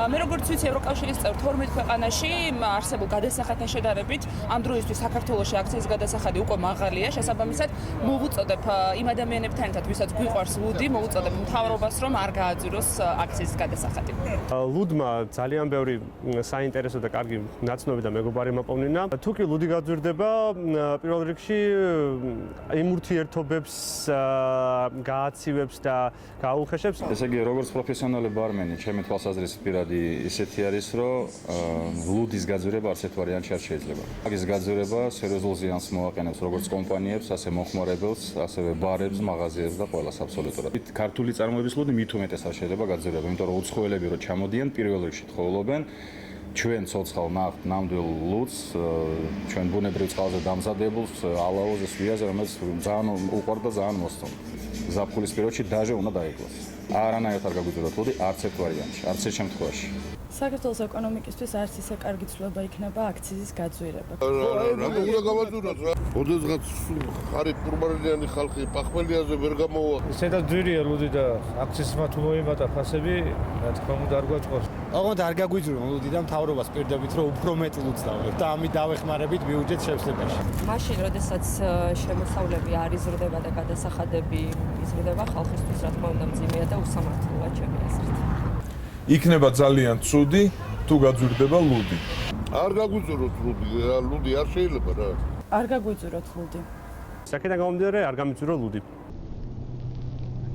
მე როგორც ვიცი, ევროკავშირის წევრ 12 ქვეყანაში არსებულ გადასახადთან შედარებით ამ დროისთვის საქართველოში აქციის გადასახადი უკვე მაღალია. შესაბამისად, მოვუწოდებ იმ ადამიანებთან ერთად, ვისაც გვიყვარს ლუდი, მოვუწოდებ მთავრობას, რომ არ გააძვიროს აქციის გადასახადი. ლუდმა ძალიან ბევრი საინტერესო და კარგი ნაცნობი და მეგობარი მოპოვნინა. თუ კი ლუდი გაძვირდება, პირველ რიგში იმ ურთიერთობებს გააცივებს და გააუხეშებს. ესე იგი, როგორც პროფესიონალი ბარმენი, ჩემი თვალსაზრისით პირადი ისეთი არის, რომ ლუდის გაძვირება არც ერთ ვარიანტში არ შეიძლება. მაგის გაძვირება სერიოზულ ზიანს მოაყენებს როგორც კომპანიებს, ასე მოხმარებელს, ასევე ბარებს, მაღაზიებს და ყველას აბსოლუტურად. ქართული წარმოების ლუდი მით უმეტეს არ შეიძლება გაძვირება, იმიტომ რომ უცხოელები რო ჩამოდიან, პირველ რიგში თხოვლობენ ჩვენ ცოცხალ ნამდვილ ლუდს, ჩვენ ბუნებრივ წყალზე დამზადებულს, ალაოზე, სვიაზე, რომელიც ძალიან უყვარდა და ძალიან მოსწონდა. ზაფხულის პერიოდში დაჟე უნდა დაიკლოს. არანაირად არ გაგვიძუროთ ლუდი, არც ერთ ვარიანტში, არც ერთ შემთხვევაში. საქართველოს ეკონომიკისთვის არც ისე კარგი ცვლილება იქნება აქციის გაძვირება. რა უნდა გავაძუროთ რა? ოდესღაც ხარი პურმარილიანი ხალხი პახმელიაზე ვერ გამოვა. ისედაც ძვირია ლუდი და აქციისმა თუ მოიმატა ფასები, რა თქმა უნდა არ გვაწყობს. ოღონდ არ გაგვიძურონ ლუდი და მთავრობას პირდებით რომ უფრო მეტ ლუდს დავიღოთ და ამით დავეხმარებით ბიუჯეტ შევსებაში. მაშინ, როდესაც შემოსავლები არ იზრდება და გადასახადები იზრდება, ხალხისთვის რა თქმა უნდა მძიმეა და უსამართლოა ჩემი აზრით. იქნება ძალიან ცუდი თუ გაძვირდება ლუდი. არ გაგვიძუროთ ლუდი არ შეიძლება რა. არ გაგვიძუროთ ლუდი. საკიდან გამომდინარე არ გამიძურო ლუდი.